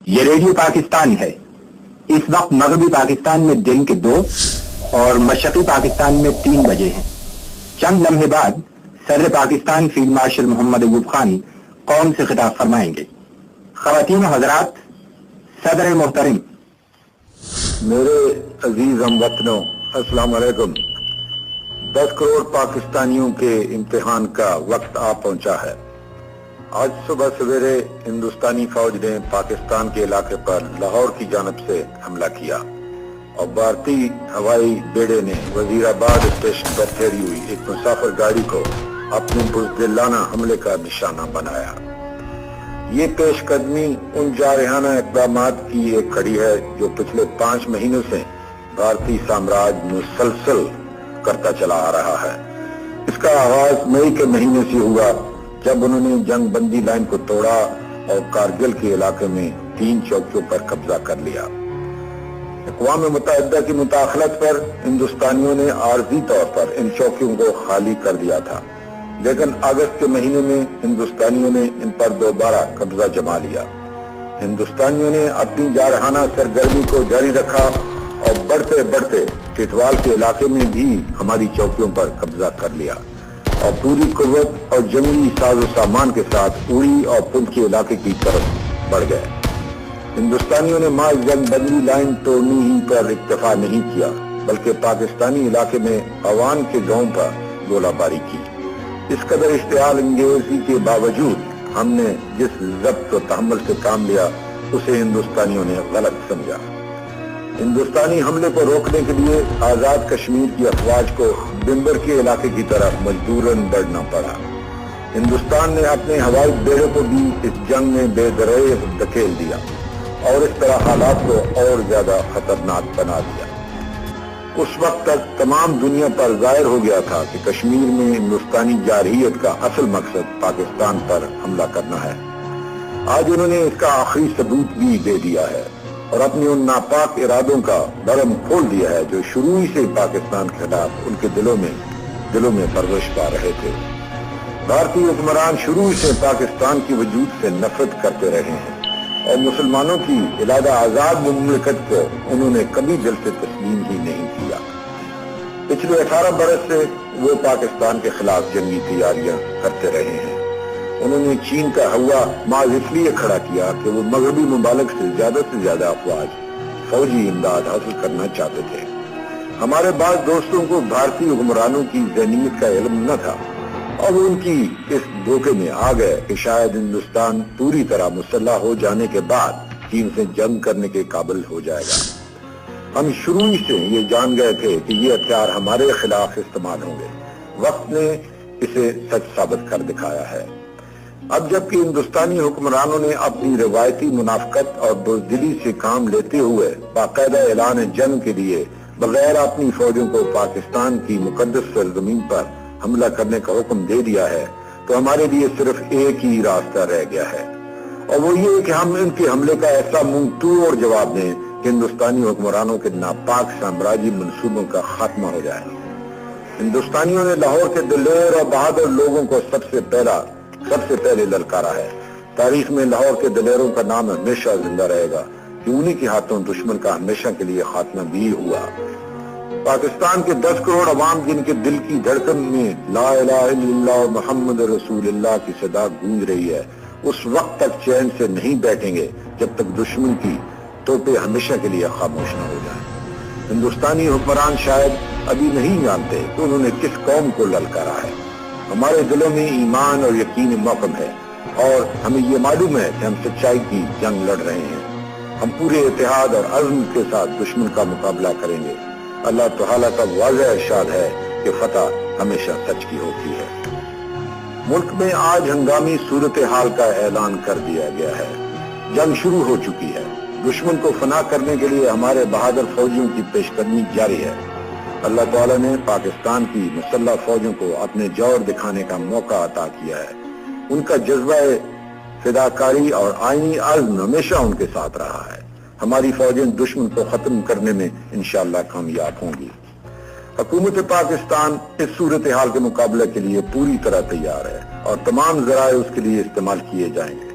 یہ ریڈیو پاکستان ہے۔ اس وقت مغربی پاکستان میں دن کے 2 اور مشرقی پاکستان میں 3 بجے ہیں۔ چند لمحے بعد صدر پاکستان فیلڈ مارشل محمد ایوب خان قوم سے خطاب فرمائیں گے۔ خواتین و حضرات، صدر محترم۔ میرے عزیز ہم وطنوں، السلام علیکم۔ 10 کروڑ پاکستانیوں کے امتحان کا وقت آ پہنچا ہے۔ آج صبح سویرے ہندوستانی فوج نے پاکستان کے علاقے پر لاہور کی جانب سے حملہ کیا اور بھارتی ہوائی بیڑے نے وزیر آباد اسٹیشن پر ٹھہری ہوئی ایک مسافر گاڑی کو اپنے بزدلانہ حملے کا نشانہ بنایا۔ یہ پیش قدمی ان جارحانہ اقدامات کی ایک کڑی ہے جو پچھلے 5 مہینوں سے بھارتی سامراج مسلسل کرتا چلا آ رہا ہے۔ اس کا آغاز مئی کے مہینے سے ہوا جب انہوں نے جنگ بندی لائن کو توڑا اور کارگل کے علاقے میں 3 چوکیوں پر قبضہ کر لیا۔ اقوام متحدہ کی مداخلت پر ہندوستانیوں نے عارضی طور پر ان چوکیوں کو خالی کر دیا تھا، لیکن اگست کے مہینے میں ہندوستانیوں نے ان پر دوبارہ قبضہ جما لیا۔ ہندوستانیوں نے اپنی جارحانہ سرگرمی کو جاری رکھا اور بڑھتے بڑھتے ٹٹوال کے علاقے میں بھی ہماری چوکیوں پر قبضہ کر لیا اور پوری قوت اور جنگی ساز و سامان کے ساتھ اوڑی اور پنچ کے علاقے کی طرف بڑھ گئے۔ ہندوستانیوں نے محض جنگ بندی لائن توڑنے ہی پر اکتفا نہیں کیا، بلکہ پاکستانی علاقے میں عوام کے گاؤں پر گولہ باری کی۔ اس قدر اشتعال انگیزی کے باوجود ہم نے جس ضبط و تحمل سے کام لیا اسے ہندوستانیوں نے غلط سمجھا۔ ہندوستانی حملے کو روکنے کے لیے آزاد کشمیر کی افواج کو بمبر کے علاقے کی طرف مجبوراً بڑھنا پڑا۔ ہندوستان نے اپنے ہوائی بیڑے کو بھی اس جنگ میں بے دریغ دھکیل دیا اور اس طرح حالات کو اور زیادہ خطرناک بنا دیا۔ اس وقت تک تمام دنیا پر ظاہر ہو گیا تھا کہ کشمیر میں ہندوستانی جارحیت کا اصل مقصد پاکستان پر حملہ کرنا ہے۔ آج انہوں نے اس کا آخری ثبوت بھی دے دیا ہے اور اپنے ان ناپاک ارادوں کا برہم کھول دیا ہے جو شروع ہی سے پاکستان کے خلاف ان کے دلوں میں پرورش پا رہے تھے۔ بھارتی حکمران شروع سے پاکستان کی وجود سے نفرت کرتے رہے ہیں اور مسلمانوں کی علادہ آزاد مملکت کو انہوں نے کبھی دل سے تسلیم ہی نہیں کیا۔ پچھلے 18 برس سے وہ پاکستان کے خلاف جنگی تیاریاں کرتے رہے ہیں۔ انہوں نے چین کا ہوا محض اس لیے کھڑا کیا کہ وہ مغربی ممالک سے زیادہ افواج فوجی امداد حاصل کرنا چاہتے تھے۔ ہمارے بعض دوستوں کو بھارتی حکمرانوں کی ذہنیت کا علم نہ تھا اور وہ ان کی اس دھوکے میں آ گئے کہ شاید ہندوستان پوری طرح مسلح ہو جانے کے بعد چین سے جنگ کرنے کے قابل ہو جائے گا۔ ہم شروع ہی سے یہ جان گئے تھے کہ یہ ہتھیار ہمارے خلاف استعمال ہوں گے۔ وقت نے اسے سچ ثابت کر دکھایا ہے۔ اب جبکہ ہندوستانی حکمرانوں نے اپنی روایتی منافقت اور بزدلی سے کام لیتے ہوئے باقاعدہ اعلان جنگ کے لیے بغیر اپنی فوجوں کو پاکستان کی مقدس سرزمین پر حملہ کرنے کا حکم دے دیا ہے، تو ہمارے لیے صرف ایک ہی راستہ رہ گیا ہے، اور وہ یہ کہ ہم ان کے حملے کا ایسا منہ توڑ جواب دیں کہ ہندوستانی حکمرانوں کے ناپاک سامراجی منصوبوں کا خاتمہ ہو جائے۔ ہندوستانیوں نے لاہور کے دلیر اور بہادر لوگوں کو سب سے پہلے للکارا ہے۔ تاریخ میں لاہور کے دلیروں کا نام ہمیشہ زندہ رہے گا کہ انہی کے ہاتھوں دشمن کا ہمیشہ کے لیے خاتمہ بھی ہوا۔ پاکستان کے 10 کروڑ عوام جن کے دل کی دھڑکن میں لا الہ الا اللہ محمد رسول اللہ کی صدا گونج رہی ہے، اس وقت تک چین سے نہیں بیٹھیں گے جب تک دشمن کی توپیں ہمیشہ کے لیے خاموش نہ ہو جائیں۔ ہندوستانی حکمران شاید ابھی نہیں جانتے کہ انہوں نے کس قوم کو للکارا ہے۔ ہمارے دلوں میں ایمان اور یقین محکم ہے اور ہمیں یہ معلوم ہے کہ ہم سچائی کی جنگ لڑ رہے ہیں۔ ہم پورے اتحاد اور عزم کے ساتھ دشمن کا مقابلہ کریں گے۔ اللہ تعالیٰ کا واضح ارشاد ہے کہ فتح ہمیشہ سچ کی ہوتی ہے۔ ملک میں آج ہنگامی صورتحال کا اعلان کر دیا گیا ہے۔ جنگ شروع ہو چکی ہے۔ دشمن کو فنا کرنے کے لیے ہمارے بہادر فوجیوں کی پیش قدمی جاری ہے۔ اللہ تعالیٰ نے پاکستان کی مسلح فوجوں کو اپنے جوہر دکھانے کا موقع عطا کیا ہے۔ ان کا جذبہ فداکاری اور آئینی عزم ہمیشہ ان کے ساتھ رہا ہے۔ ہماری فوجیں دشمن کو ختم کرنے میں انشاءاللہ کامیاب ہوں گی۔ حکومت پاکستان اس صورتحال کے مقابلے کے لیے پوری طرح تیار ہے اور تمام ذرائع اس کے لیے استعمال کیے جائیں گے۔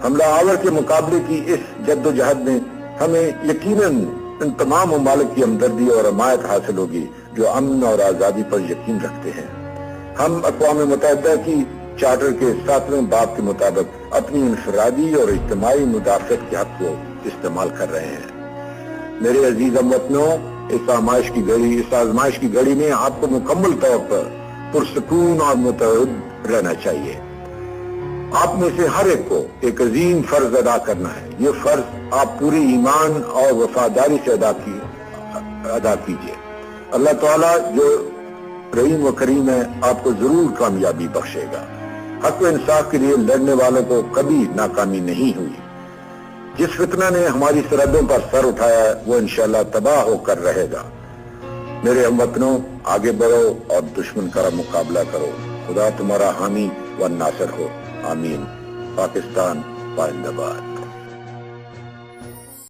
حملہ آور کے مقابلے کی اس جدوجہد میں ہمیں یقیناً ان تمام ممالک کی ہمدردی اور حمایت حاصل ہوگی جو امن اور آزادی پر یقین رکھتے ہیں۔ ہم اقوام متحدہ کی چارٹر کے 7ویں باب کے مطابق اپنی انفرادی اور اجتماعی مدافعت کے حق کو استعمال کر رہے ہیں۔ میرے عزیز ہم وطنوں، اس آزمائش کی گھڑی میں آپ کو مکمل طور پر پرسکون اور متحد رہنا چاہیے۔ آپ میں سے ہر ایک کو ایک عظیم فرض ادا کرنا ہے۔ یہ فرض آپ پوری ایمان اور وفاداری سے ادا کیجیے۔ اللہ تعالیٰ جو رحیم و کریم ہے آپ کو ضرور کامیابی بخشے گا۔ حق و انصاف کے لیے لڑنے والوں کو کبھی ناکامی نہیں ہوئی۔ جس فتنہ نے ہماری سرحدوں پر سر اٹھایا ہے وہ انشاءاللہ تباہ ہو کر رہے گا۔ میرے ہم وطنوں، آگے بڑھو اور دشمن کا مقابلہ کرو۔ خدا تمہارا حامی و ناصر ہو۔ آمین۔ پاکستان زندہ باد۔